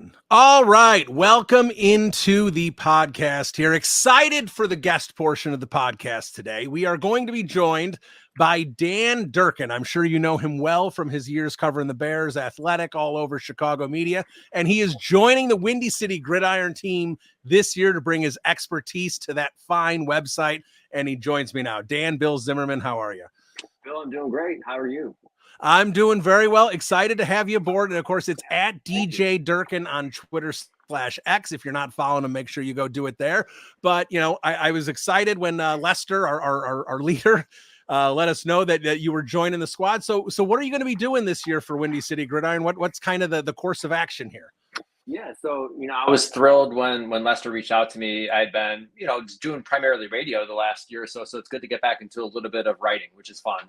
on. All right. Welcome into the podcast here. Excited for the guest portion of the podcast today. We are going to be joined by Dan Durkin. I'm sure you know him well from his years covering the Bears Athletic all over Chicago media. And he is joining the Windy City Gridiron team this year to bring his expertise to that fine website. And he joins me now. Dan, Bill Zimmerman, how are you? Bill, I'm doing great. How are you? I'm doing very well. Excited to have you aboard. And of course, it's at DJ Durkin on Twitter/X. If you're not following him, make sure you go do it there. But, you know, I was excited when Lester, our leader, let us know that you were joining the squad. So what are you going to be doing this year for Windy City Gridiron? What's kind of the course of action here? Yeah, so, I was thrilled when Lester reached out to me. I'd been, doing primarily radio the last year or so it's good to get back into a little bit of writing, which is fun.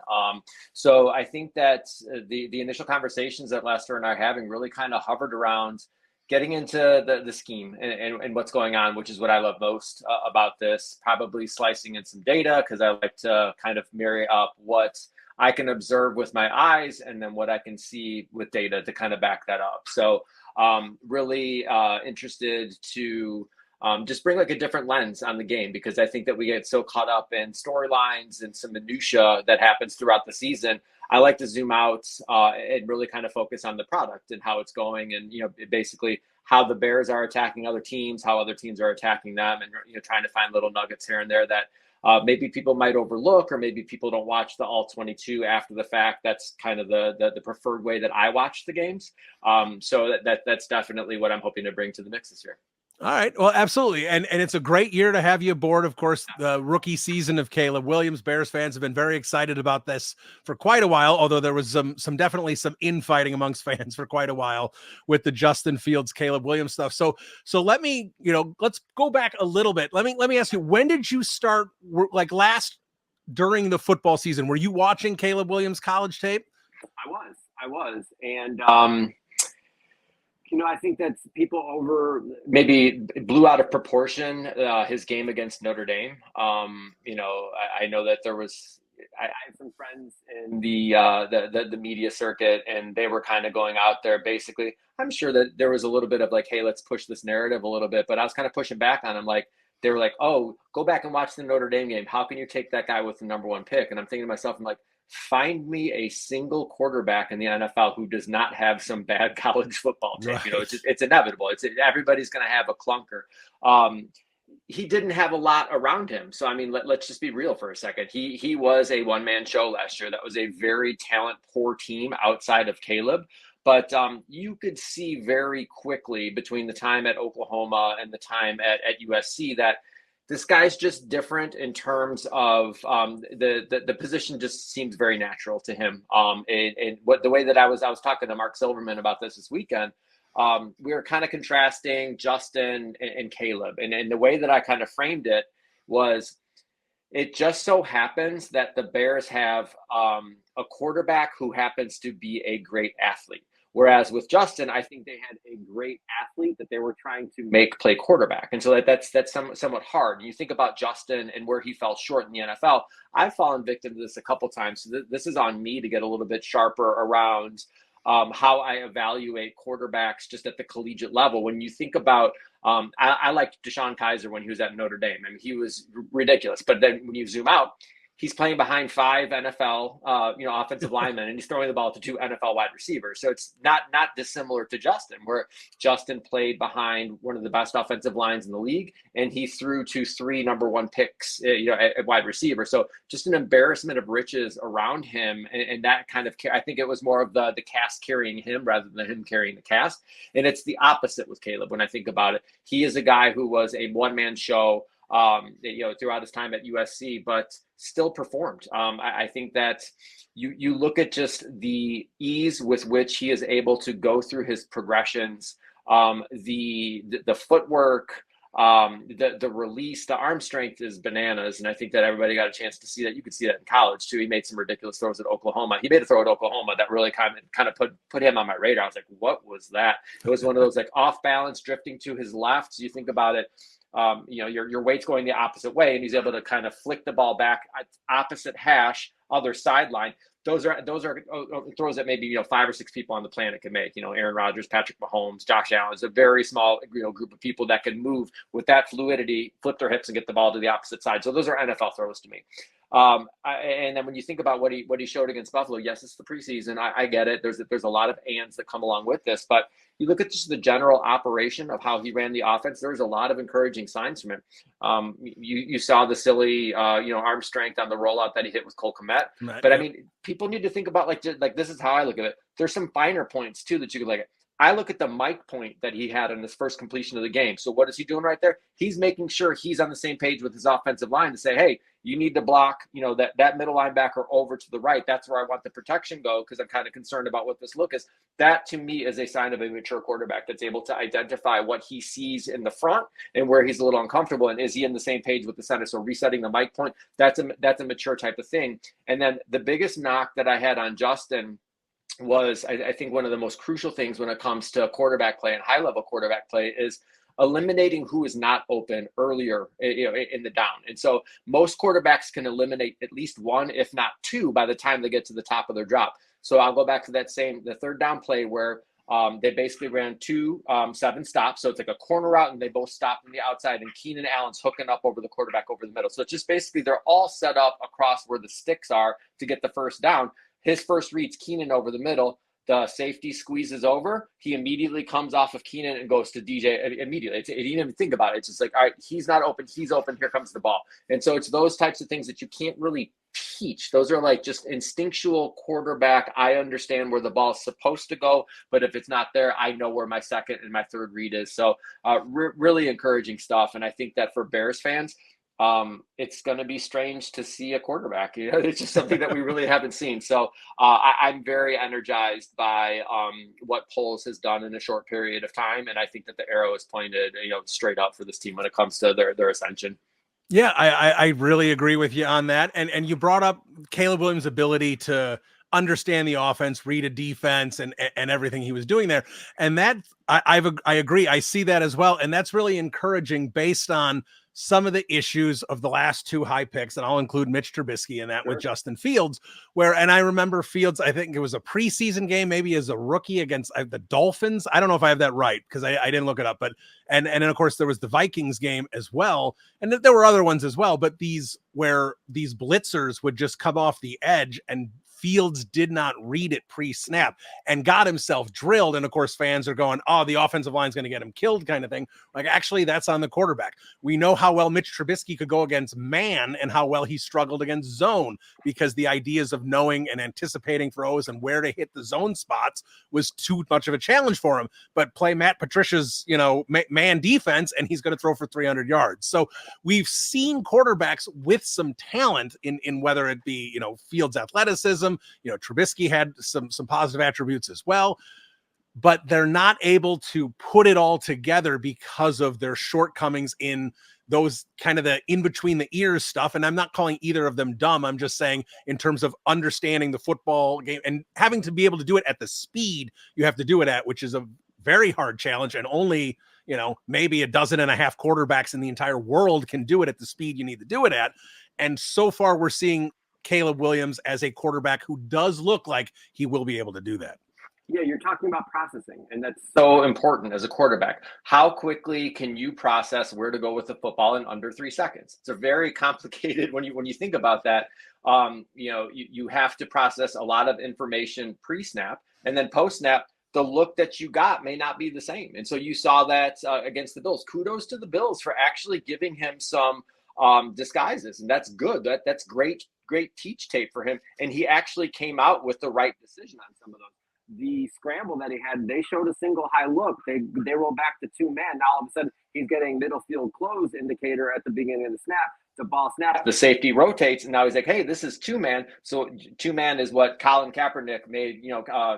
So I think that the initial conversations that Lester and I are having really kind of hovered around getting into the scheme and what's going on, which is what I love most about this, probably slicing in some data, because I like to kind of marry up what I can observe with my eyes and then what I can see with data to kind of back that up. So really interested to just bring like a different lens on the game, because I think that we get so caught up in storylines and some minutia that happens throughout the season. I like to zoom out and really kind of focus on the product and how it's going, and basically how the Bears are attacking other teams, how other teams are attacking them, and trying to find little nuggets here and there that maybe people might overlook, or maybe people don't watch the all 22 after the fact. That's kind of the preferred way that I watch the games. So that's definitely what I'm hoping to bring to the mix this year. All right. Well, absolutely. And it's a great year to have you aboard. Of course, the rookie season of Caleb Williams. Bears fans have been very excited about this for quite a while, although there was definitely some infighting amongst fans for quite a while with the Justin Fields, Caleb Williams stuff. So let me, let's go back a little bit. Let me ask you, when did you start, like during the football season? Were you watching Caleb Williams college tape? I was. And, I think that people maybe blew out of proportion his game against Notre Dame. I know that I have some friends in the media circuit, and they were kind of going out there. Basically, I'm sure that there was a little bit of like, hey, let's push this narrative a little bit. But I was kind of pushing back on them. Like, they were like, oh, go back and watch the Notre Dame game. How can you take that guy with the number one pick? And I'm thinking to myself, I'm like, find me a single quarterback in the NFL who does not have some bad college football tape. Right. It's inevitable. Everybody's going to have a clunker. He didn't have a lot around him. So, I mean, let's just be real for a second. He was a one-man show last year. That was a very talent-poor team outside of Caleb. But you could see very quickly between the time at Oklahoma and the time at USC that this guy's just different in terms of the position just seems very natural to him. And what the way that I was talking to Mark Silverman about this weekend, we were kind of contrasting Justin and Caleb. And the way that I kind of framed it was, it just so happens that the Bears have a quarterback who happens to be a great athlete. Whereas with Justin, I think they had a great athlete that they were trying to make play quarterback. And so that's somewhat hard. You think about Justin and where he fell short in the NFL. I've fallen victim to this a couple times. So this is on me to get a little bit sharper around how I evaluate quarterbacks just at the collegiate level. When you think about, I liked Deshaun Kaiser when he was at Notre Dame. I mean, he was ridiculous. But then when you zoom out, he's playing behind 5 NFL, offensive linemen, and he's throwing the ball to 2 NFL wide receivers. So it's not dissimilar to Justin, where Justin played behind one of the best offensive lines in the league, and he threw to 3 number 1 picks, at wide receiver. So just an embarrassment of riches around him, and that kind of, I think it was more of the cast carrying him rather than him carrying the cast. And it's the opposite with Caleb when I think about it. He is a guy who was a one-man show, throughout his time at USC, but still performed. I think that you look at just the ease with which he is able to go through his progressions, the footwork, the release, the arm strength is bananas. And I think that everybody got a chance to see that. You could see that in college too. He made some ridiculous throws at Oklahoma. He made a throw at Oklahoma that really kind of put him on my radar. I was like, what was that? It was one of those like off balance drifting to his left. So you think about it, your weight's going the opposite way, and he's able to kind of flick the ball back at opposite hash, other sideline. those are throws that maybe 5 or 6 people on the planet can make. Aaron Rodgers, Patrick Mahomes, Josh Allen is a very small group of people that can move with that fluidity, flip their hips, and get the ball to the opposite side. So those are NFL throws to me. And then when you think about what he showed against Buffalo, yes, it's the preseason. I get it. There's a lot of ands that come along with this, but you look at just the general operation of how he ran the offense. There's a lot of encouraging signs from him. You saw the silly, arm strength on the rollout that he hit with Cole Kmet. But I mean, people need to think about like this is how I look at it. There's some finer points too that you could look at. I look at the Mike point that he had on his first completion of the game. So what is he doing right there? He's making sure he's on the same page with his offensive line to say, hey, you need to block, that middle linebacker over to the right. That's where I want the protection go because I'm kind of concerned about what this look is. That to me is a sign of a mature quarterback that's able to identify what he sees in the front and where he's a little uncomfortable. And is he in the same page with the center? So resetting the Mike point, that's a mature type of thing. And then the biggest knock that I had on Justin was, I think one of the most crucial things when it comes to quarterback play and high-level quarterback play is eliminating who is not open earlier in the down. And so most quarterbacks can eliminate at least one, if not two, by the time they get to the top of their drop. So I'll go back to the third down play where they basically ran 2 7 stops. So it's like a corner route and they both stop from the outside and Keenan Allen's hooking up over the quarterback over the middle. So it's just basically they're all set up across where the sticks are to get the first down. His first read's Keenan over the middle. The safety squeezes over. He immediately comes off of Keenan and goes to DJ immediately. He didn't even think about it. It's just like, all right, he's not open. He's open. Here comes the ball. And so it's those types of things that you can't really teach. Those are like just instinctual quarterback. I understand where the ball is supposed to go, but if it's not there, I know where my second and my third read is. So really encouraging stuff. And I think that for Bears fans, it's going to be strange to see a quarterback. It's just something that we really haven't seen. So I'm very energized by what Poles has done in a short period of time, and I think that the arrow is pointed, straight up for this team when it comes to their ascension. Yeah, I really agree with you on that. And you brought up Caleb Williams' ability to understand the offense, read a defense, and everything he was doing there. And that I agree. I see that as well. And that's really encouraging based on some of the issues of the last 2 high picks, and I'll include Mitch Trubisky in that with Justin Fields, and I remember Fields, I think it was a preseason game, maybe as a rookie against the Dolphins. I don't know if I have that right because I didn't look it up, but and then of course there was the Vikings game as well, and there were other ones as well, but these blitzers would just come off the edge and Fields did not read it pre-snap and got himself drilled. And of course, fans are going, oh, the offensive line is going to get him killed kind of thing. Like, actually, that's on the quarterback. We know how well Mitch Trubisky could go against man and how well he struggled against zone because the ideas of knowing and anticipating throws and where to hit the zone spots was too much of a challenge for him. But play Matt Patricia's, man defense, and he's going to throw for 300 yards. So we've seen quarterbacks with some talent in whether it be, Fields' athleticism. Trubisky had some positive attributes as well, but they're not able to put it all together because of their shortcomings in those kind of the in between the ears stuff. And I'm not calling either of them dumb. I'm just saying in terms of understanding the football game and having to be able to do it at the speed you have to do it at, which is a very hard challenge. And only, maybe 12 quarterbacks in the entire world can do it at the speed you need to do it at. And so far we're seeing Caleb Williams as a quarterback who does look like he will be able to do that. Yeah, you're talking about processing, and that's so important as a quarterback. How quickly can you process where to go with the football in under 3 seconds? It's a very complicated when you think about that. You have to process a lot of information pre-snap, and then post-snap, the look that you got may not be the same. And so you saw that against the Bills. Kudos to the Bills for actually giving him some disguises, and that's good. That's great teach tape for him, and he actually came out with the right decision on some of those. The scramble that he had, they showed a single high look. They roll back to 2-man. Now all of a sudden he's getting middle field close indicator at the beginning of the snap. The ball snaps, the safety rotates, and now he's like, hey, this is 2-man. So 2-man is what Colin Kaepernick made,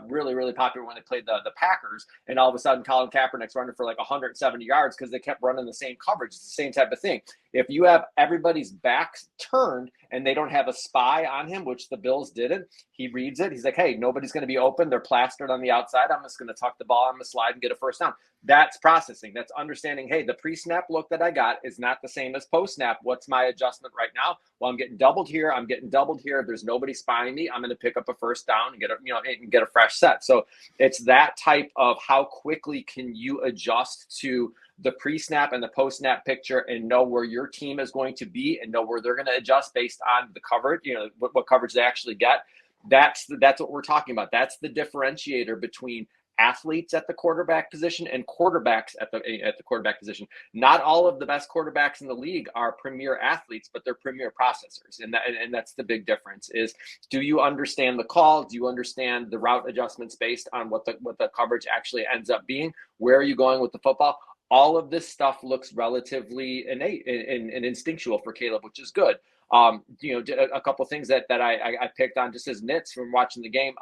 really, really popular when they played the Packers. And all of a sudden Colin Kaepernick's running for like 170 yards because they kept running the same coverage. It's the same type of thing. If you have everybody's backs turned and they don't have a spy on him, which the Bills didn't, he reads it. He's like, hey, nobody's going to be open. They're plastered on the outside. I'm just going to tuck the ball on the slide and get a first down. That's processing. That's understanding, hey, the pre-snap look that I got is not the same as post-snap. What's my adjustment right now? Well, I'm getting doubled here. I'm getting doubled here. If there's nobody spying me, I'm going to pick up a first down and get a fresh set. So it's that type of how quickly can you adjust to the pre-snap and the post-snap picture and know where your team is going to be and know where they're going to adjust based on the coverage, what coverage they actually get. That's what we're talking about. That's the differentiator between athletes at the quarterback position and quarterbacks at the quarterback position. Not all of the best quarterbacks in the league are premier athletes, but they're premier processors. And that's the big difference is, do you understand the call? Do you understand the route adjustments based on what the coverage actually ends up being? Where are you going with the football? All of this stuff looks relatively innate and instinctual for Caleb, which is good. A couple of things that I picked on just as nits from watching the game.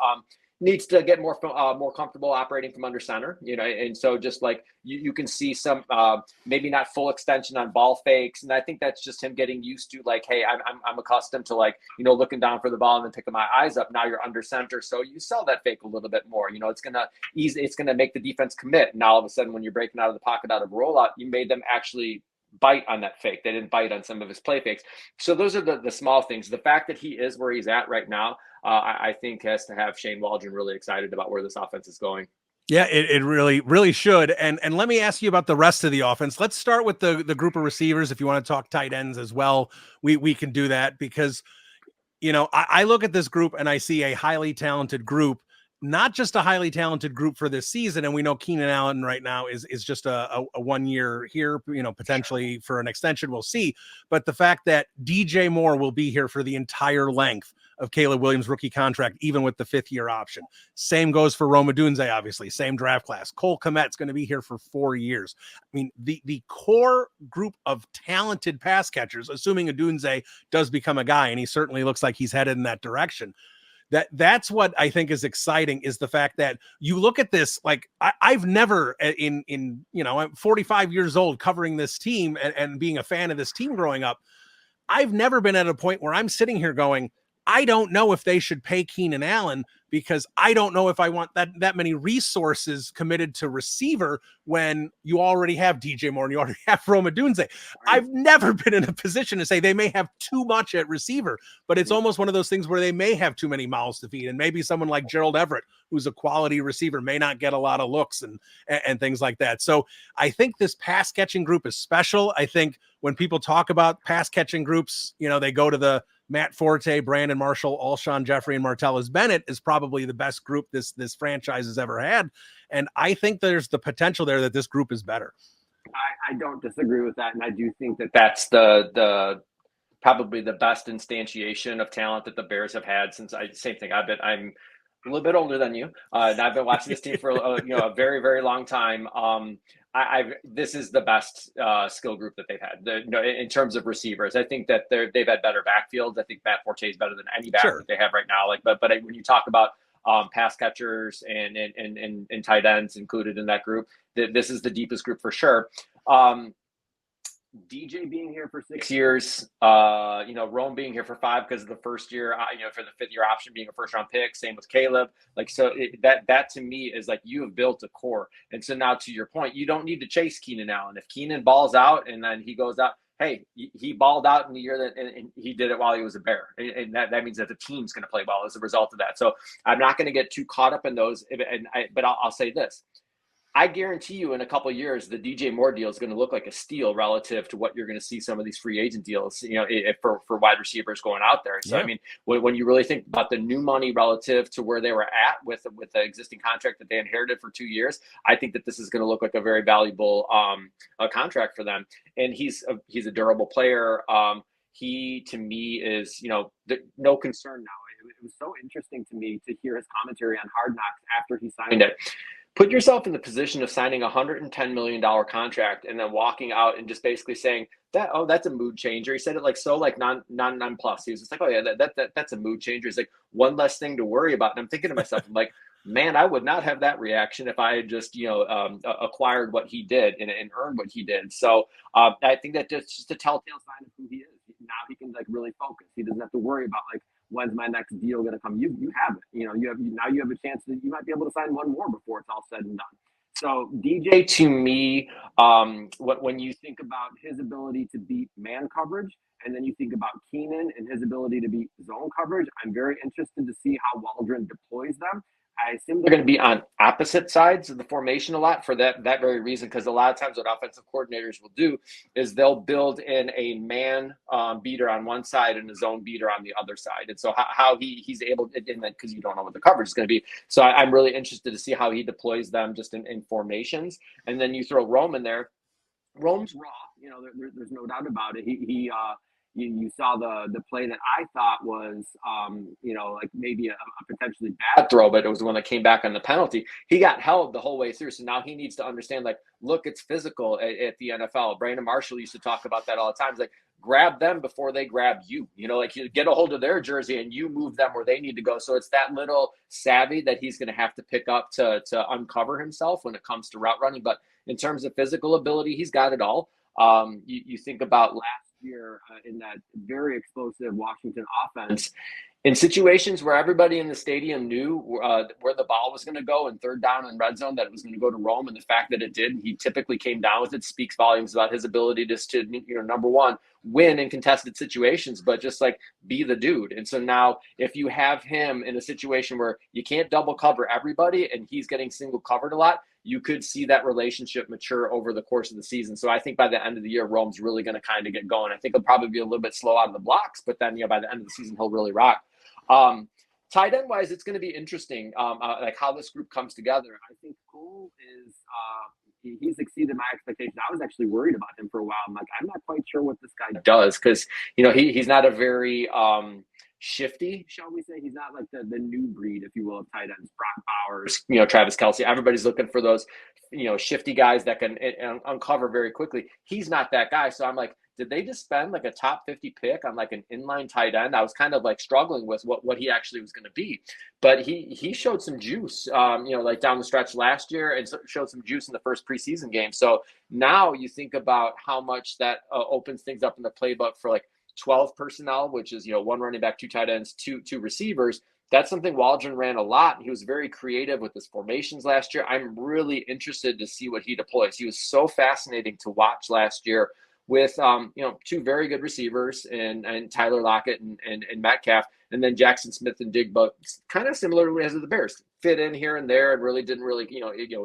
Needs to get more comfortable operating from under center, and so just like you can see some maybe not full extension on ball fakes, and I think that's just him getting used to like, hey, I'm accustomed to looking down for the ball and then picking my eyes up. Now you're under center, so you sell that fake a little bit more. It's gonna make the defense commit, and all of a sudden when you're breaking out of the pocket out of rollout, you made them actually bite on that fake. They didn't bite on some of his play fakes. So those are the small things. The fact that he is where he's at right now, I think has to have Shane Waldron really excited about where this offense is going. Yeah, it really, really should. And let me ask you about the rest of the offense. Let's start with the group of receivers. If you want to talk tight ends as well, we can do that because, I look at this group and I see a highly talented group, not just a highly talented group for this season. And we know Keenan Allen right now is just a 1 year here, potentially for an extension. We'll see. But the fact that DJ Moore will be here for the entire length of Caleb Williams' rookie contract, even with the 5th-year option. Same goes for Rome Odunze, obviously. Same draft class. Cole Kmet's going to be here for 4 years. I mean, the core group of talented pass catchers, assuming Odunze does become a guy, and he certainly looks like he's headed in that direction, that's what I think is exciting, is the fact that you look at this, like I've never I'm 45 years old covering this team and being a fan of this team growing up. I've never been at a point where I'm sitting here going, I don't know if they should pay Keenan Allen because I don't know if I want that many resources committed to receiver when you already have DJ Moore and you already have Rome Odunze. Right. I've never been in a position to say they may have too much at receiver, but it's almost one of those things where they may have too many mouths to feed. And maybe someone like Gerald Everett, who's a quality receiver, may not get a lot of looks and things like that. So I think this pass catching group is special. I think when people talk about pass catching groups, they go to the Matt Forte, Brandon Marshall, Alshon Jeffrey, and Martellus Bennett is probably the best group this franchise has ever had. And I think there's the potential there that this group is better. I don't disagree with that. And I do think that that's the probably the best instantiation of talent that the Bears have had since same thing. I'm a little bit older than you. And I've been watching this team for a very, very long time. This is the best skill group that they've had. In terms of receivers, I think that they've had better backfields. I think Matt Forte is better than any back that they have right now. But when you talk about pass catchers and tight ends included in that group, this is the deepest group for sure. DJ being here for 6 years, Rome being here for 5 because of the first year, for the 5th-year option being a first-round pick. Same with Caleb. That to me is like you have built a core. And so now to your point, you don't need to chase Keenan Allen. If Keenan balls out and then he goes out, hey, he balled out in the year that and he did it while he was a Bear. And that means that the team's going to play well as a result of that. So I'm not going to get too caught up in those. But I'll say this. I guarantee you in a couple of years, the DJ Moore deal is going to look like a steal relative to what you're going to see some of these free agent deals, for wide receivers going out there. So, yeah. I mean, when you really think about the new money relative to where they were at with the existing contract that they inherited for 2 years, I think that this is going to look like a very valuable contract for them. And he's a durable player. He, to me, is, no concern now. It was so interesting to me to hear his commentary on Hard Knocks after he signed it. Put yourself in the position of signing a $110 million contract and then walking out and just basically saying that's a mood changer. He said it non plus. He was just like, oh yeah, that's a mood changer. It's like one less thing to worry about. And I'm thinking to myself, I'm like, man, I would not have that reaction if I had just, acquired what he did and earned what he did. So I think that just a telltale sign of who he is. Now he can like really focus. He doesn't have to worry about like, when's my next deal going to come? You have it. You have a chance that you might be able to sign one more before it's all said and done. So DJ to me, when you think about his ability to beat man coverage, and then you think about Keenan and his ability to beat zone coverage, I'm very interested to see how Waldron deploys them. I assume they're going to be on opposite sides of the formation a lot for that very reason, because a lot of times what offensive coordinators will do is they'll build in a man beater on one side and a zone beater on the other side. And so how he's able to, because you don't know what the coverage is going to be. So I'm really interested to see how he deploys them just in formations. And then you throw Rome in there. Rome's raw. There's no doubt about it. You saw the play that I thought was, like maybe a potentially bad throw, but it was the one that came back on the penalty. He got held the whole way through. So now he needs to understand, like, look, it's physical at the NFL. Brandon Marshall used to talk about that all the time. It's like, grab them before they grab you. Like you get a hold of their jersey and you move them where they need to go. So it's that little savvy that he's going to have to pick up to uncover himself when it comes to route running. But in terms of physical ability, he's got it all. You think about last year in that very explosive Washington offense, in situations where everybody in the stadium knew where the ball was going to go in third down and red zone, that it was going to go to Rome, and the fact that it did, he typically came down with it, speaks volumes about his ability just to, number one, win in contested situations, but just like be the dude. And so now if you have him in a situation where you can't double cover everybody and he's getting single covered a lot, you could see that relationship mature over the course of the season. So I think by the end of the year, Rome's really going to kind of get going. I think he'll probably be a little bit slow out of the blocks, but then, by the end of the season, he'll really rock. Tight end wise, it's going to be interesting, like how this group comes together. I think Cole is, he's exceeded my expectations. I was actually worried about him for a while. I'm like, I'm not quite sure what this guy does, because, he's not a very, shifty, shall we say. He's not like the new breed, if you will, of tight ends, Brock Bowers, Travis Kelce. Everybody's looking for those, shifty guys that can uncover very quickly. He's not that guy. So I'm like, did they just spend like a top 50 pick on like an inline tight end? I was kind of like struggling with what he actually was going to be, but he showed some juice, like down the stretch last year, and showed some juice in the first preseason game. So now you think about how much that opens things up in the playbook for like 12 personnel, which is, one running back, two tight ends, two receivers. That's something Waldron ran a lot. He was very creative with his formations last year. I'm really interested to see what he deploys. He was so fascinating to watch last year with, two very good receivers and Tyler Lockett and Metcalf, and then Jackson Smith and Digba, kind of similar as the Bears, fit in here and there and really didn't really,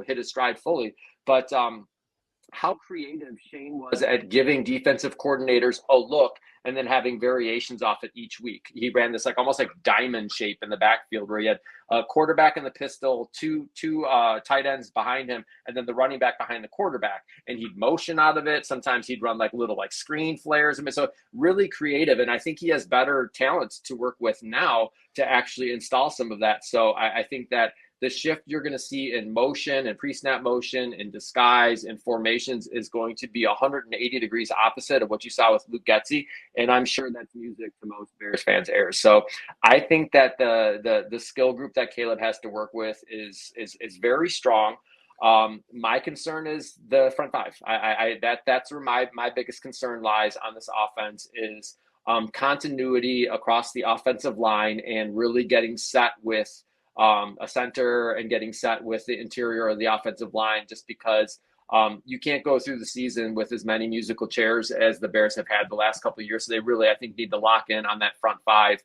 hit his stride fully. But how creative Shane was at giving defensive coordinators a look and then having variations off it each week. He ran this like almost like diamond shape in the backfield where he had a quarterback in the pistol, two tight ends behind him, and then the running back behind the quarterback. And he'd motion out of it. Sometimes he'd run like little like screen flares. So really creative. And I think he has better talents to work with now to actually install some of that. So I think that the shift you're going to see in motion and pre-snap motion and disguise and formations is going to be 180 degrees opposite of what you saw with Luke Getsy. And I'm sure that's music to most Bears fans' ears. So I think that the skill group that Caleb has to work with is very strong. My concern is the front five. That's where my biggest concern lies on this offense is continuity across the offensive line and really getting set with a center and getting set with the interior of the offensive line, just because you can't go through the season with as many musical chairs as the Bears have had the last couple of years. So they really, I think, need to lock in on that front five,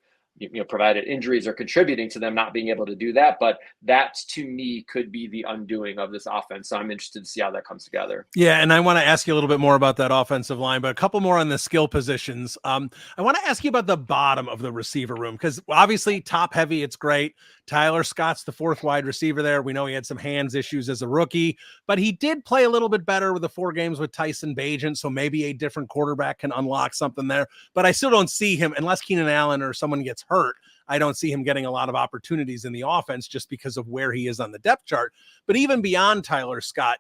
provided injuries are contributing to them not being able to do that. But that, to me, could be the undoing of this offense. So I'm interested to see how that comes together. Yeah, and I want to ask you a little bit more about that offensive line, but a couple more on the skill positions. I want to ask you about the bottom of the receiver room, because obviously top heavy, it's great. Tyler Scott's the fourth wide receiver there. We know he had some hands issues as a rookie, but he did play a little bit better with the 4 games with Tyson Bagent, so maybe a different quarterback can unlock something there. But I still don't see him, unless Keenan Allen or someone gets hurt, I don't see him getting a lot of opportunities in the offense just because of where he is on the depth chart. But even beyond Tyler Scott,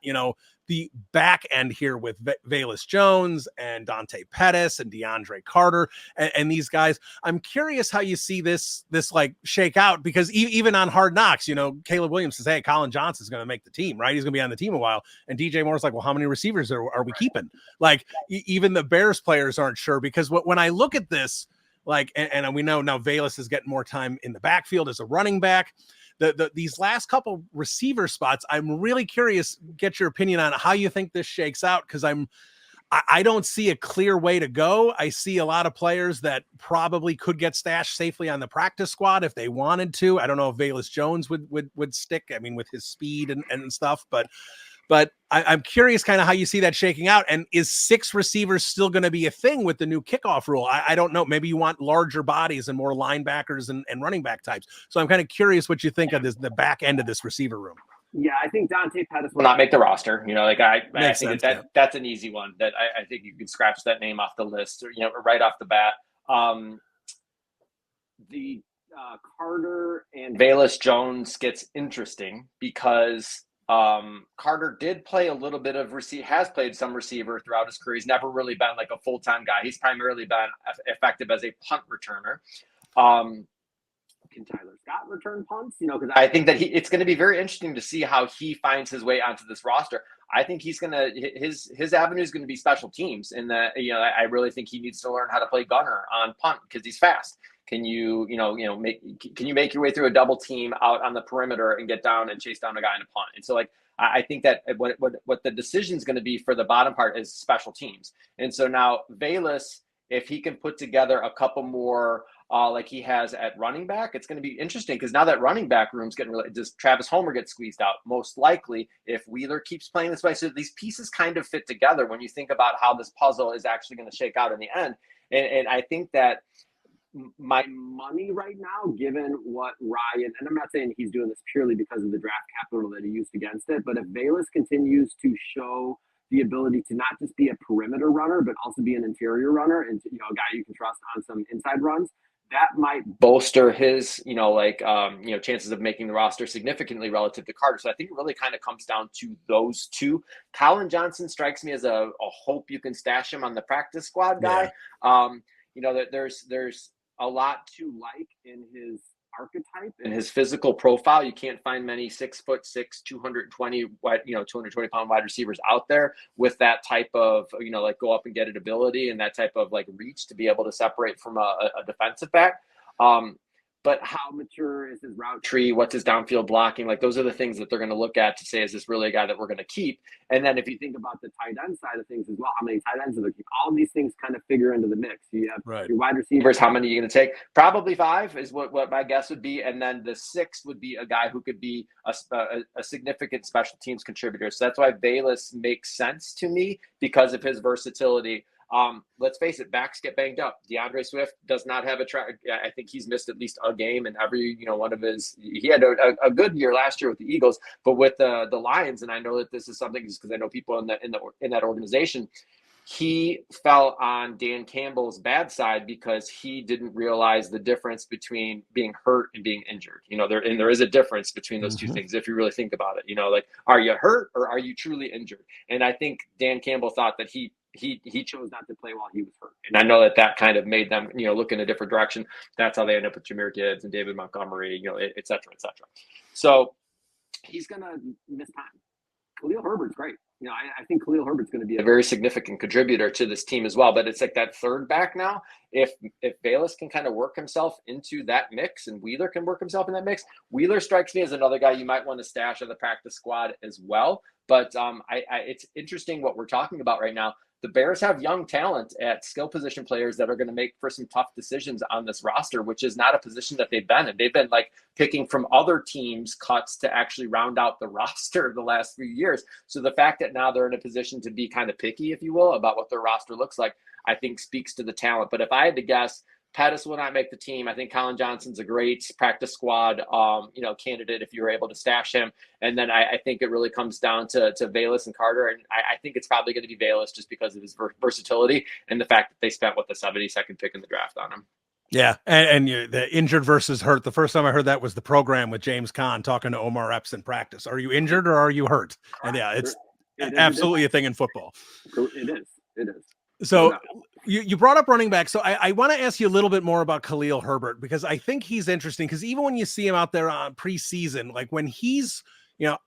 the back end here with Velus Jones and Dante Pettis and DeAndre Carter and these guys, I'm curious how you see this like shake out, because even on Hard Knocks, Caleb Williams says, hey, Colin Johnson's going to make the team, right? He's going to be on the team a while. And DJ Moore's like, well, how many receivers are we keeping? Like even the Bears players aren't sure, because when I look at this, like, and we know now Velus is getting more time in the backfield as a running back. These last couple receiver spots, I'm really curious, get your opinion on how you think this shakes out, because I don't see a clear way to go. I see a lot of players that probably could get stashed safely on the practice squad if they wanted to. I don't know if Velus Jones would stick, I mean, with his speed and stuff, but I'm curious kind of how you see that shaking out. And is 6 receivers still going to be a thing with the new kickoff rule? I don't know. Maybe you want larger bodies and more linebackers and running back types. So I'm kind of curious what you think of the back end of this receiver room. Yeah, I think Dante Pettis will not make the roster. I think that's an easy one that I think you can scratch that name off the list, or, right off the bat. The Carter and Velus Jones gets interesting because Carter did play a little bit of has played some receiver throughout his career. He's never really been like a full-time guy. He's primarily been effective as a punt returner. Can Tyler Scott return punts? Because I think that it's going to be very interesting to see how he finds his way onto this roster. I think he's going to his avenue is going to be special teams, and that I really think he needs to learn how to play gunner on punt because he's fast. Can you make your way through a double team out on the perimeter and get down and chase down a guy in a punt? And so I think that what the decision is going to be for the bottom part is special teams. And so now Velus, if he can put together a couple more like he has at running back, it's going to be interesting because now that running back room's getting really, does Travis Homer get squeezed out? Most likely, if Wheeler keeps playing this way. So these pieces kind of fit together when you think about how this puzzle is actually going to shake out in the end. And I think that my money right now, given what Ryan, and I'm not saying he's doing this purely because of the draft capital that he used against it, but if Velus continues to show the ability to not just be a perimeter runner, but also be an interior runner and a guy you can trust on some inside runs, that might bolster his, chances of making the roster significantly relative to Carter. So I think it really kind of comes down to those two. Colin Johnson strikes me as a hope you can stash him on the practice squad guy. Yeah. There's a lot to like in his archetype and his physical profile. You can't find many 6'6", 220 pound wide receivers out there with that type of, go up and get it ability and that type of reach to be able to separate from a defensive back. But how mature is his route tree? What's his downfield blocking? Those are the things that they're going to look at to say, is this really a guy that we're going to keep? And then if you think about the tight end side of things as well, how many tight ends are they keep? All these things kind of figure into the mix. You have your wide receivers. How many are you going to take? Probably 5 is what my guess would be. And then the 6th would be a guy who could be a significant special teams contributor. So that's why Velus makes sense to me because of his versatility. Let's face it, backs get banged up. DeAndre Swift does not have a track. I think he's missed at least a game in every, one of his, he had a good year last year with the Eagles, but with the Lions. And I know that this is something just because I know people in that organization, he fell on Dan Campbell's bad side because he didn't realize the difference between being hurt and being injured. There is a difference between those two things. If you really think about it, are you hurt or are you truly injured? And I think Dan Campbell thought that he chose not to play while he was hurt. And I know that kind of made them, look in a different direction. That's how they end up with Jahmyr Gibbs and David Montgomery, et cetera, et cetera. So he's going to miss time. Khalil Herbert's great. I think Khalil Herbert's going to be a very significant contributor to this team as well. But it's like that third back now. If Velus can kind of work himself into that mix and Wheeler can work himself in that mix, Wheeler strikes me as another guy you might want to stash on the practice squad as well. But it's interesting what we're talking about right now. The Bears have young talent at skill position players that are going to make for some tough decisions on this roster, which is not a position that they've been in. They've been picking from other teams' cuts to actually round out the roster the last few years. So the fact that now they're in a position to be kind of picky, if you will, about what their roster looks like, I think speaks to the talent. But if I had to guess, Pettis will not make the team. I think Colin Johnson's a great practice squad, candidate if you were able to stash him. And then I think it really comes down to Velus and Carter. And I think it's probably going to be Velus just because of his versatility and the fact that they spent the 72nd pick in the draft on him. Yeah, the injured versus hurt. The first time I heard that was the program with James Conn talking to Omar Epps in practice. Are you injured or are you hurt? And yeah, it's absolutely a thing in football. It is. It is. So you brought up running back. So I want to ask you a little bit more about Khalil Herbert, because I think he's interesting, because even when you see him out there on preseason, like when he's,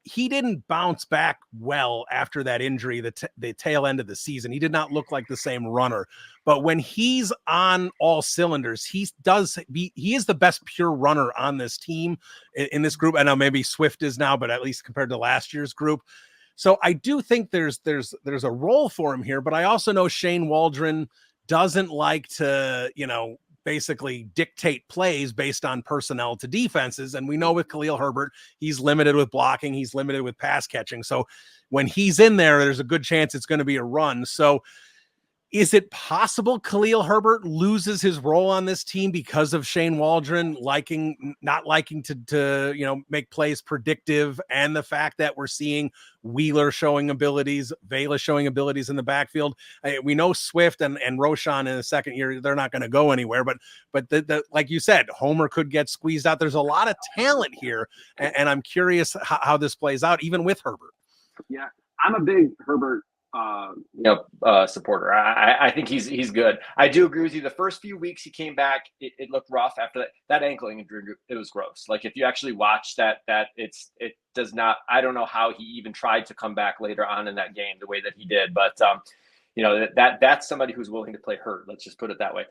he didn't bounce back well after that injury, the tail end of the season. He did not look like the same runner. But when he's on all cylinders, he is the best pure runner on this team, in this group. I know maybe Swift is now, but at least compared to last year's group. So I do think there's a role for him here, but I also know Shane Waldron doesn't like to, basically dictate plays based on personnel to defenses. And we know with Khalil Herbert, he's limited with blocking, he's limited with pass catching. So when he's in there, there's a good chance it's going to be a run. So is it possible Khalil Herbert loses his role on this team because of Shane Waldron not liking to make plays predictive, and the fact that we're seeing Wheeler showing abilities, Vela showing abilities in the backfield? We know Swift and Roshan in the second year, they're not going to go anywhere, but like you said, Homer could get squeezed out. There's a lot of talent here, and I'm curious how this plays out, even with Herbert. Yeah, I'm a big Herbert supporter. I think he's good. I do agree with you. The first few weeks he came back, it looked rough. After that ankle injury, it was gross. Like if you actually watch that it does not. I don't know how he even tried to come back later on in that game the way that he did. But that's somebody who's willing to play hurt. Let's just put it that way.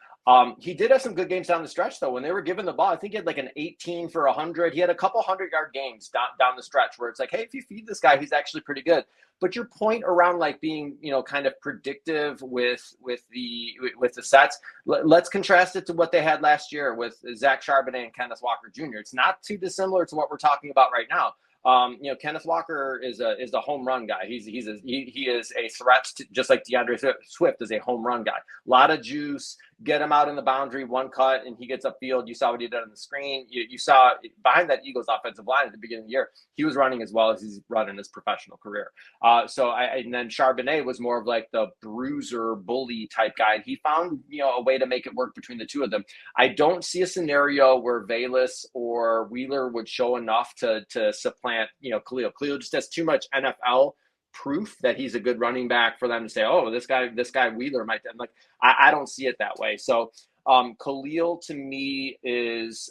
He did have some good games down the stretch, though. When they were given the ball, I think he had like an 18 for 100. He had a couple 100-yard games down the stretch where it's like, hey, if you feed this guy, he's actually pretty good. But your point around like being, kind of predictive with the sets, let's contrast it to what they had last year with Zach Charbonnet and Kenneth Walker Jr. It's not too dissimilar to what we're talking about right now. Kenneth Walker is a home run guy. He is a threat just like DeAndre Swift is a home run guy. A lot of juice, get him out in the boundary, one cut, and he gets upfield. You saw what he did on the screen. You saw behind that Eagles offensive line at the beginning of the year, he was running as well as he's run in his professional career. And then Charbonnet was more of like the bruiser bully type guy. And he found, a way to make it work between the two of them. I don't see a scenario where Velas or Wheeler would show enough to supplant, Khalil. Khalil just has too much NFL proof that he's a good running back for them to say, oh, this guy Wheeler might. I'm like, I don't see it that way. So Khalil to me is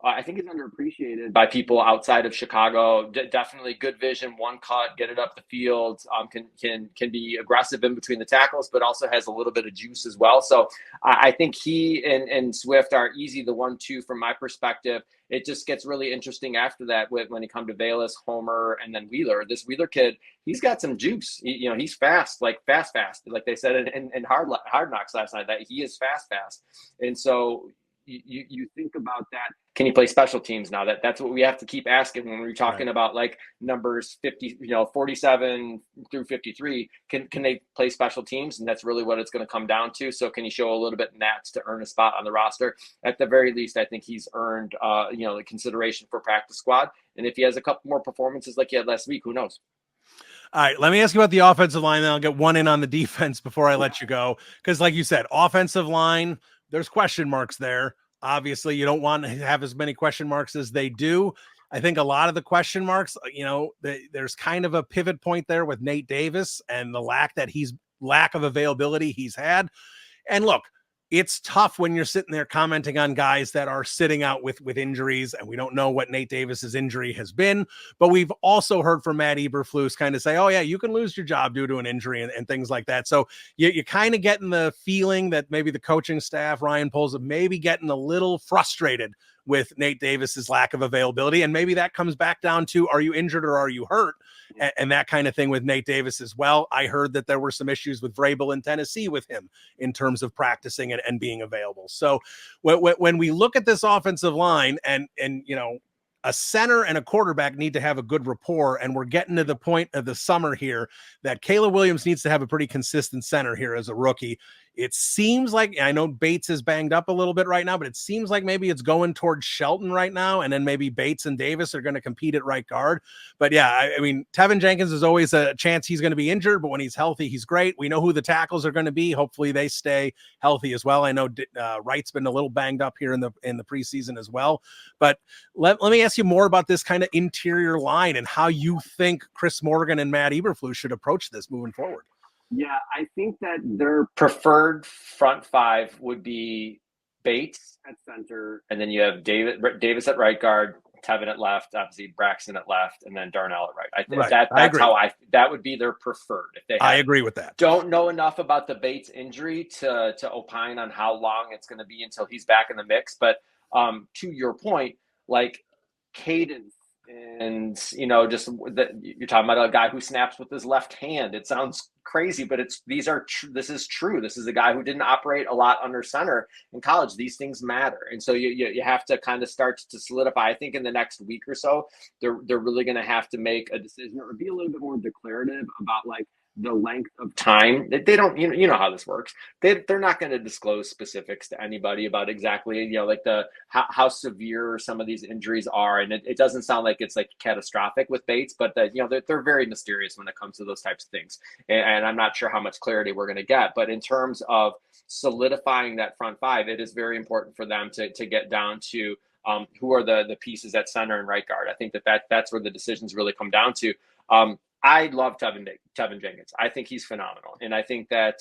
I think it's underappreciated by people outside of Chicago. Definitely good vision, one cut, get it up the field, can be aggressive in between the tackles, but also has a little bit of juice as well. So I think he and Swift are easy the 1-2 from my perspective. It just gets really interesting after that when you come to Velas, Homer, and then Wheeler. This Wheeler kid, he's got some juice. He's fast, like fast. Like they said in Hard Knocks last night, that he is fast. And so you think about that. Can he play special teams now? That's what we have to keep asking when we're talking about like numbers 50, 47 through 53. Can they play special teams? And that's really what it's going to come down to. So can he show a little bit nats to earn a spot on the roster? At the very least, I think he's earned the consideration for practice squad. And if he has a couple more performances like he had last week, who knows? All right, let me ask you about the offensive line, then I'll get one in on the defense before I let you go. Because like you said, offensive line, there's question marks there. Obviously, you don't want to have as many question marks as they do. I think a lot of the question marks, there's kind of a pivot point there with Nate Davis and the lack of availability he's had. And look, it's tough when you're sitting there commenting on guys that are sitting out with injuries, and we don't know what Nate Davis's injury has been, but we've also heard from Matt Eberflus kind of say, oh yeah, you can lose your job due to an injury and things like that. So you're kind of getting the feeling that maybe the coaching staff, Ryan Poles, maybe getting a little frustrated with Nate Davis's lack of availability. And maybe that comes back down to, are you injured or are you hurt? And that kind of thing with Nate Davis as well. I heard that there were some issues with Vrabel in Tennessee with him in terms of practicing and being available. So when we look at this offensive line and a center and a quarterback need to have a good rapport, and we're getting to the point of the summer here that Caleb Williams needs to have a pretty consistent center here as a rookie. It seems like, I know Bates is banged up a little bit right now, but it seems like maybe it's going towards Shelton right now. And then maybe Bates and Davis are going to compete at right guard. But yeah, I mean, Tevin Jenkins is always a chance he's going to be injured, but when he's healthy, he's great. We know who the tackles are going to be. Hopefully they stay healthy as well. I know Wright's been a little banged up here in the preseason as well. But let me ask you more about this kind of interior line and how you think Chris Morgan and Matt Eberflus should approach this moving forward. Yeah, I think that their preferred front five would be Bates at center, and then you have Davis at right guard, Tevin at left, obviously Braxton at left, and then Darnell at right. I think that's how that would be their preferred. If they I agree with that. Don't know enough about the Bates injury to opine on how long it's going to be until he's back in the mix. But to your point, like cadence. And, just that you're talking about a guy who snaps with his left hand. It sounds crazy, but this is true. This is a guy who didn't operate a lot under center in college. These things matter. And so you have to kind of start to solidify. I think in the next week or so, they're really going to have to make a decision or be a little bit more declarative about like the length of time. They don't, you know how this works. They're not going to disclose specifics to anybody about exactly, like how severe some of these injuries are. And it doesn't sound like it's like catastrophic with Bates, but they're very mysterious when it comes to those types of things. And I'm not sure how much clarity we're going to get, but in terms of solidifying that front five, it is very important for them to get down to who are the pieces at center and right guard. I think that's where the decisions really come down to. I love Tevin Jenkins. I think he's phenomenal. And I think that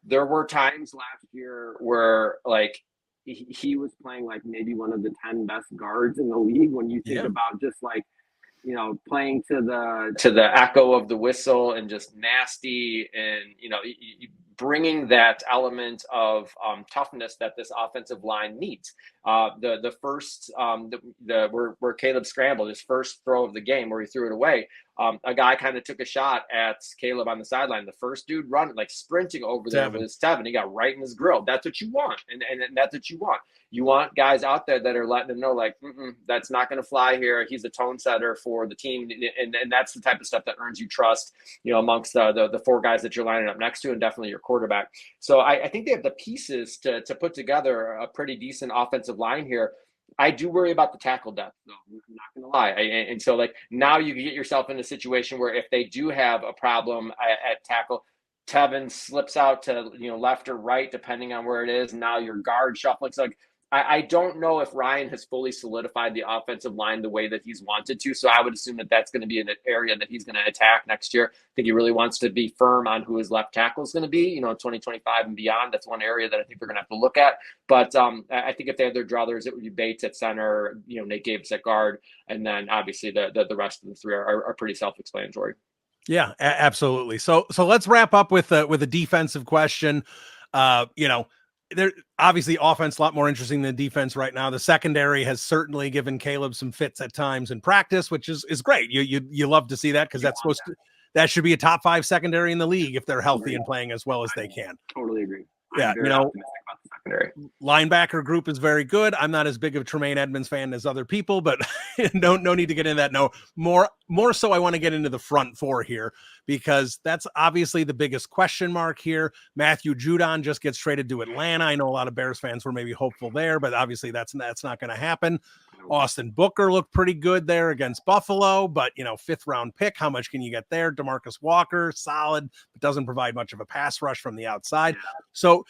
there were times last year where like he was playing like maybe one of the 10 best guards in the league when you think about just like, playing to the echo of the whistle and just nasty and, bringing that element of toughness that this offensive line needs. The first where Caleb scrambled, his first throw of the game where he threw it away, a guy kind of took a shot at Caleb on the sideline. The first dude running, like sprinting over there with his Tevin, he got right in his grill. That's what you want. And that's what you want. You want guys out there that are letting them know, like, that's not going to fly here. He's a tone setter for the team. And that's the type of stuff that earns you trust, amongst the four guys that you're lining up next to and definitely your quarterback. So I think they have the pieces to put together a pretty decent offensive line here. I do worry about the tackle depth, though. I'm not going to lie. And so, like, now you can get yourself in a situation where if they do have a problem at tackle, Tevin slips out to, left or right, depending on where it is. Now your guard shuffling. So, like, I don't know if Ryan has fully solidified the offensive line the way that he's wanted to. So I would assume that that's going to be an area that he's going to attack next year. I think he really wants to be firm on who his left tackle is going to be, in 2025 and beyond. That's one area that I think they're going to have to look at. But I think if they have their druthers, it would be Bates at center, Nate Davis at guard. And then obviously the rest of the three are pretty self-explanatory. Yeah, absolutely. So let's wrap up with a defensive question. There obviously offense a lot more interesting than defense right now. The secondary has certainly given Caleb some fits at times in practice, which is great. You love to see that because that should be a top 5 secondary in the league if they're healthy and playing as well as they can. Totally agree. Yeah, optimistic about the secondary. Linebacker group is very good. I'm not as big of a Tremaine Edmonds fan as other people, but no need to get into that. No, more so I want to get into the front four here because that's obviously the biggest question mark here. Matthew Judon just gets traded to Atlanta. I know a lot of Bears fans were maybe hopeful there, but obviously that's not going to happen. Austin Booker looked pretty good there against Buffalo, but 5th round pick, how much can you get there? DeMarcus Walker, solid, but doesn't provide much of a pass rush from the outside. So,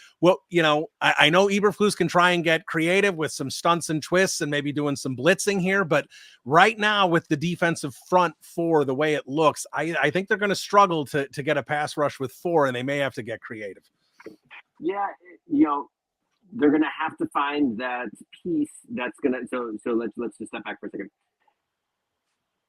I know Eberflus can try and get creative with some stunts and twists and maybe doing some blitzing here, but right now with the defensive front four, the way it looks, I think they're going to struggle to get a pass rush with 4, and they may have to get creative. Yeah, they're going to have to find that piece that's going to, so let's just step back for a second.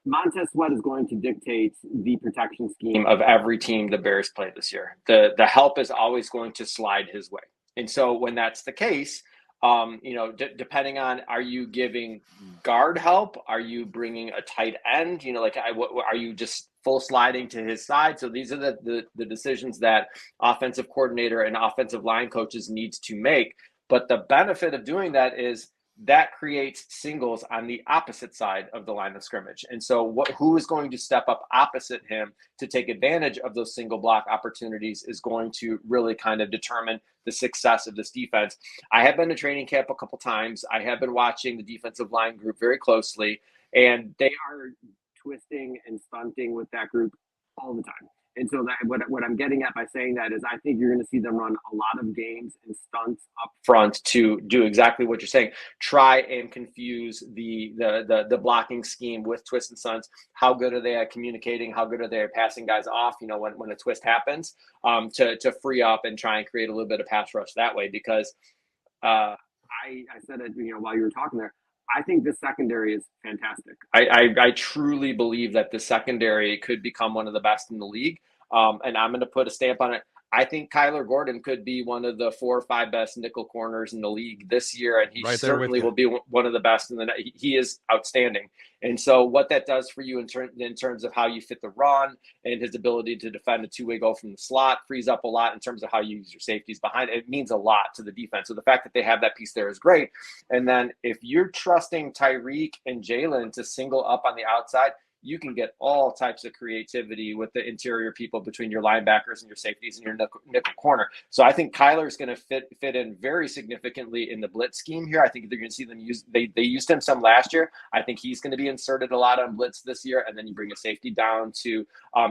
Montez Sweat is going to dictate the protection scheme of every team the Bears play this year. The help is always going to slide his way. And so when that's the case, depending on, are you giving guard help? Are you bringing a tight end? Are you just full sliding to his side? So these are the decisions that offensive coordinator and offensive line coaches needs to make. But the benefit of doing that is that creates singles on the opposite side of the line of scrimmage. And so who is going to step up opposite him to take advantage of those single block opportunities is going to really kind of determine the success of this defense. I have been to training camp a couple times. I have been watching the defensive line group very closely, and they are twisting and stunting with that group all the time. And so that what I'm getting at by saying that is I think you're going to see them run a lot of games and stunts up front to do exactly what you're saying. Try and confuse the blocking scheme with twist and stunts. How good are they at communicating? How good are they at passing guys off, you know, when a twist happens, to free up and try and create a little bit of pass rush that way? Because I said it, you know, while you were talking there, I think the secondary is fantastic. I truly believe that the secondary could become one of the best in the league. And I'm going to put a stamp on it. I think Kyler Gordon could be one of the 4 or 5 best nickel corners in the league this year, and he certainly will be one of the best. He is outstanding. And so what that does for you in terms of how you fit the run and his ability to defend a two-way goal from the slot frees up a lot in terms of how you use your safeties behind it. It means a lot to the defense. So the fact that they have that piece there is great. And then if you're trusting Tyreek and Jalen to single up on the outside, you can get all types of creativity with the interior people between your linebackers and your safeties and your nickel corner. So I think Kyler's going to fit in very significantly in the blitz scheme here. I think they're going to see them use, they used him some last year. I think he's going to be inserted a lot on blitz this year. And then you bring a safety down to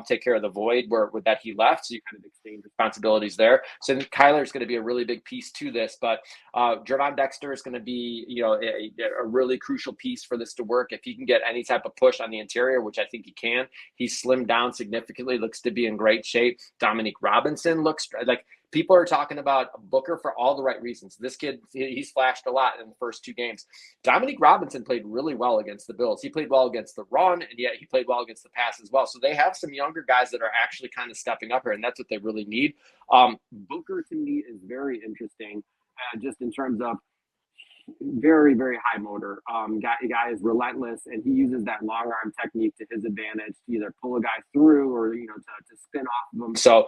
take care of the void where that he left. So you kind of exchange responsibilities there. So I think Kyler's going to be a really big piece to this, but Jervon Dexter is going to be, you know, a really crucial piece for this to work. If he can get any type of push on the interior, which I think he can. He's slimmed down significantly, looks to be in great shape. Dominique Robinson looks like people are talking about Booker for all the right reasons. This kid, he's flashed a lot in the first 2 games. Dominique Robinson played really well against the Bills. He played well against the run, and yet he played well against the pass as well. So they have some younger guys that are actually kind of stepping up here, and that's what they really need. Booker to me is very interesting, just in terms of very, very high motor. Guy is relentless, and he uses that long arm technique to his advantage to either pull a guy through or, you know, to spin off of him. So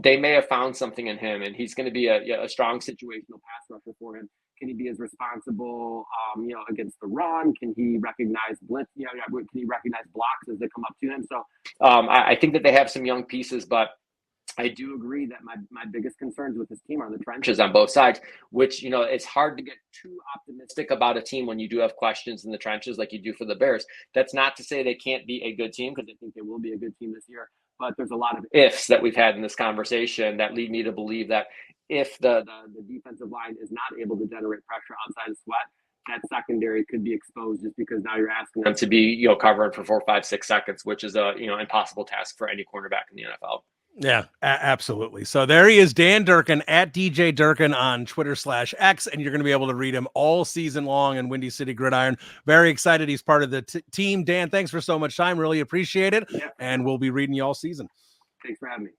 they may have found something in him, and he's going to be a strong situational pass rusher for him. Can he be as responsible, you know, against the run? Can he recognize blitz? You know, can he recognize blocks as they come up to him? So I think that they have some young pieces, but I do agree that my biggest concerns with this team are the trenches on both sides, which, you know, it's hard to get too optimistic about a team when you do have questions in the trenches like you do for the Bears. That's not to say they can't be a good team, because I think they will be a good team this year. But there's a lot of ifs that we've had in this conversation that lead me to believe that if the defensive line is not able to generate pressure outside of Sweat, that secondary could be exposed, just because now you're asking them to be, you know, covering for 4, 5, 6 seconds, which is a, you know, impossible task for any cornerback in the NFL. Yeah, absolutely. So there he is, Dan Durkin at DJ Durkin on Twitter/X, and you're going to be able to read him all season long in Windy City Gridiron. Very excited he's part of the team. Dan, thanks for so much time. Really appreciate it. Yeah. And we'll be reading you all season. Thanks for having me.